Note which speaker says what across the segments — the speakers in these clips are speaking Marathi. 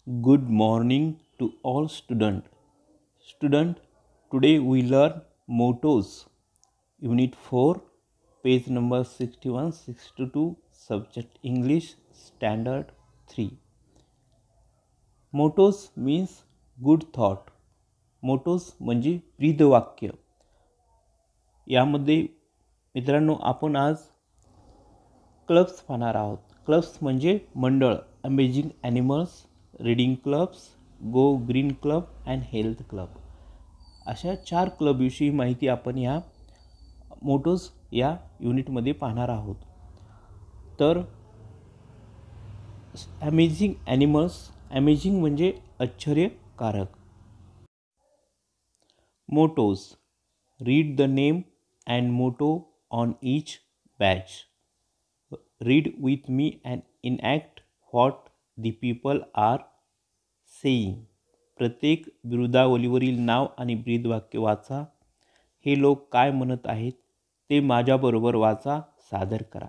Speaker 1: Good morning to all student. Student, today we learn mottos. Unit 4, page number 61, 62, subject English, standard 3. Mottos means good thought. Mottos म्हणजे ब्रीदवाक्य. यामध्ये मित्रांनो आपण आज क्लब्स पाहणार आहोत. क्लब्स म्हणजे मंडळ. Amazing animals, reading clubs, go green club and health club. अशा 4 क्लबविषयी माहिती आपण ह्या मोटोज या युनिटमध्ये पाहणार आहोत. तर अमेझिंग ॲनिमल्स, अमेझिंग म्हणजे आश्चर्यकारक. Mottos, read the name and motto on each batch. Read with me and enact what the people are saying. प्रत्येक बिरुदावलीवरील नाव आणि ब्रीदवाक्य वाचा. हे लोक काय म्हणत आहेत ते माझ्याबरोबर वाचा, सादर करा.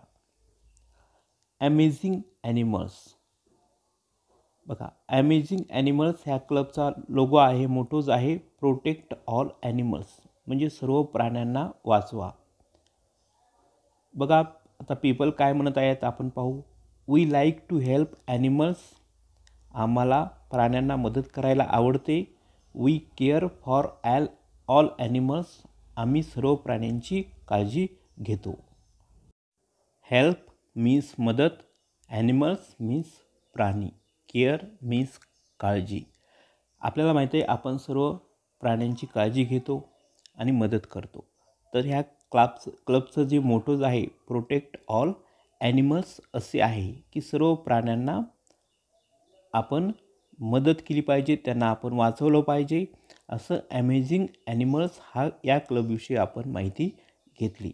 Speaker 1: Amazing animals. बघा, अमेझिंग ॲनिमल्स ह्या क्लबचा लोगो आहे, मोटोज आहे प्रोटेक्ट ऑल ॲनिमल्स, म्हणजे सर्व प्राण्यांना वाचवा. बघा आता पीपल काय म्हणत आहेत आपण पाहू. We like to help animals. आम्हाला प्राण्यांना मदत करायला आवडते. We care for all animals. आम्ही सर्व प्राण्यांची काळजी घेतो. हेल्प मीन्स मदत, ॲनिमल्स मीन्स प्राणी, केअर मीन्स काळजी. आपल्याला माहिती आहे आपण सर्व प्राण्यांची काळजी घेतो आणि मदत करतो. तर ह्या क्लबचं जे मोटोज आहे प्रोटेक्ट ऑल ॲनिमल्स असे आहे की सर्व प्राण्यांना आपण मदत केली पाहिजे, त्यांना आपण वाचवलं पाहिजे. असं अमेझिंग ॲनिमल्स हा या क्लबविषयी आपण माहिती घेतली.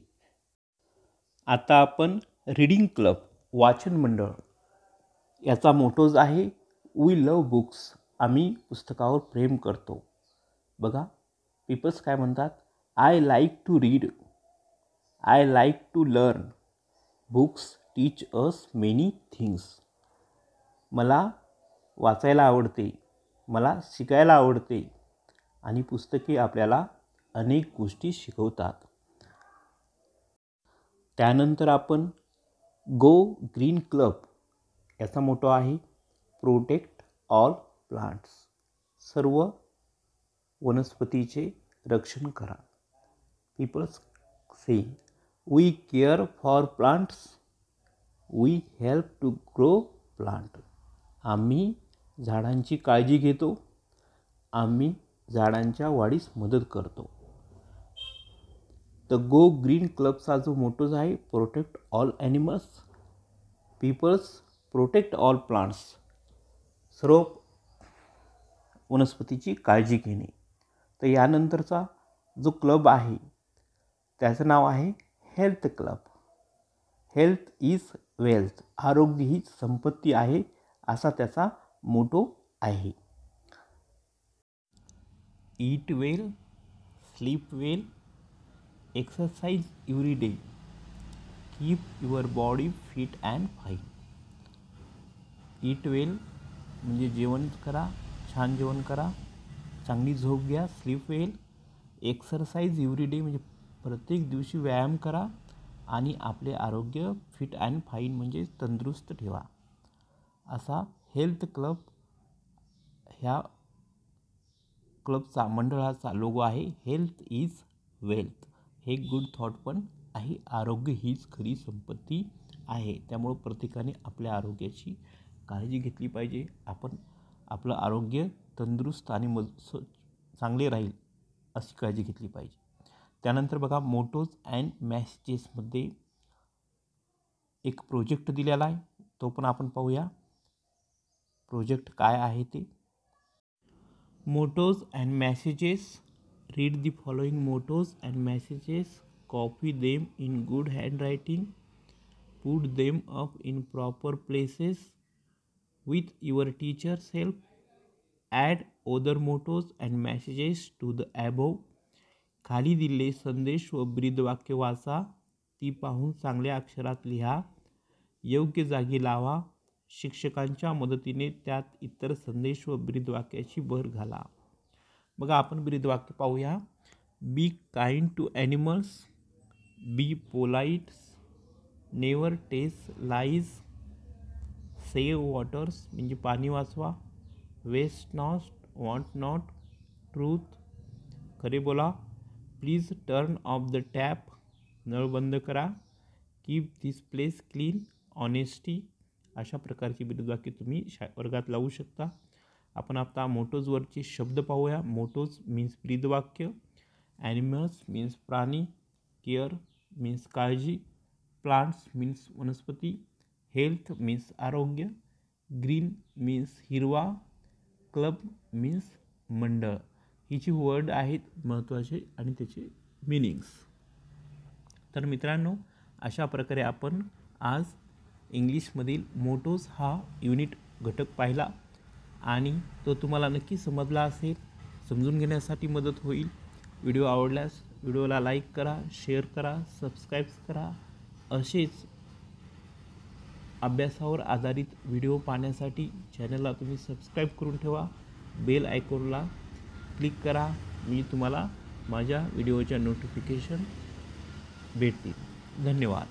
Speaker 1: आता आपण रीडिंग क्लब, वाचन मंडळ, याचा मोटोज आहे वी लव बुक्स. आम्ही पुस्तकावर प्रेम करतो. बघा पीपल्स काय म्हणतात. I like to read. I like to learn. Books teach us many things. मला वाचायला आवडते, मला शिकायला आवडते आणि पुस्तके आपल्याला अनेक गोष्टी शिकवतात. त्यानंतर आपण गो ग्रीन क्लब याचा मोटो आहे प्रोटेक्ट ऑल प्लांट्स. सर्व वनस्पतीचे रक्षण करा. Peoples say we care for plants. We help to grow plant. आम्ही झाडांची काळजी घेतो. आम्ही झाडांच्या वाढीस मदत करतो. द गो ग्रीन क्लबचा जो मोटोज आहे protect all animals. Peoples protect all plants. सर्व वनस्पतीची काळजी घेणे. तर यानंतरचा जो क्लब आहे त्याचं नाव आहे health club. Health is wealth. आरोग्य ही संपत्ती आहे असा त्याचा मोटो आहे. ईट वेल, sleep well, exercise every day, keep your body fit and fine. ईट वेल म्हणजे जेवण करा, छान जेवण करा, चांगली झोप घ्या. स्लीप वेल. एक्सरसाइज एव्हरी डे म्हणजे प्रत्येक दिवशी व्यायाम करा आणि आपले आरोग्य फिट अँड फाईन म्हणजे तंदुरुस्त ठेवा. असा हेल्थ क्लब ह्या क्लबचा मंडळाचा लोगो आहे. Health is wealth. हे गुड थॉट पण आहे. आरोग्य हीच खरी संपत्ती आहे. त्यामुळं प्रत्येकाने आपल्या आरोग्याची काळजी घेतली पाहिजे. आपण आपलं आरोग्य तंदुरुस्त आणि चांगले राहील अशी काळजी घेतली पाहिजे. त्यानंतर बघा मोटोज अँड मॅसेजेसमध्ये एक प्रोजेक्ट दिलेला आहे, तो पण आपण पाहूया. प्रोजेक्ट काय आहे ते. Mottos and messages. Read the following mottos and messages. Copy them in good handwriting. Put them up in proper places. With your teacher's help, add other mottos and messages to the above. खाली दिलेले संदेश व ब्रीदवाक्य वाचा. ती पाहून चांगल्या अक्षरात लिहा. योग्य जागी लावा. शिक्षकांच्या मदतीने त्यात इतर संदेश व ब्रीदवाक्याची भर घाला. बघा आपण ब्रीदवाक्य पाहूया. Be kind to animals, be polite, never tell lies, save waters म्हणजे पाणी वाचवा, waste not, want not, truth खरे बोला, please turn off the tap नळ बंद करा, keep this place clean, honesty. अशा प्रकारची ब्रीदवाक्य तुम्ही वर्गात लावू शकता. आपण आता मोटोजवरचे शब्द पाहूया. मोटोज मीन्स ब्रीदवाक्य, ॲनिमल्स मीन्स प्राणी, केअर मीन्स काळजी, प्लांट्स मीन्स वनस्पती, हेल्थ मीन्स आरोग्य, ग्रीन मीन्स हिरवा, क्लब मीन्स मंडळ. ही जी वर्ड आहेत महत्त्वाचे आणि त्याचे मिनिंग्स. तर मित्रांनो, अशा प्रकारे आपण आज इंग्लिशमधील मोटोज हा युनिट घटक पाहिला आणि तो तुम्हाला नक्की समजला असेल. समजून घेण्यासाठी मदत होईल. व्हिडिओ आवडल्यास व्हिडिओला लाईक करा, शेअर करा, सबस्क्राईब करा. असेच अभ्यासावर आधारित व्हिडिओ पाहण्यासाठी चॅनलला तुम्ही सबस्क्राईब करून ठेवा. बेल आयकॉनला क्लिक करा. मी तुम्हाला माझ्या व्हिडिओच्या नोटिफिकेशन भेटतील. धन्यवाद.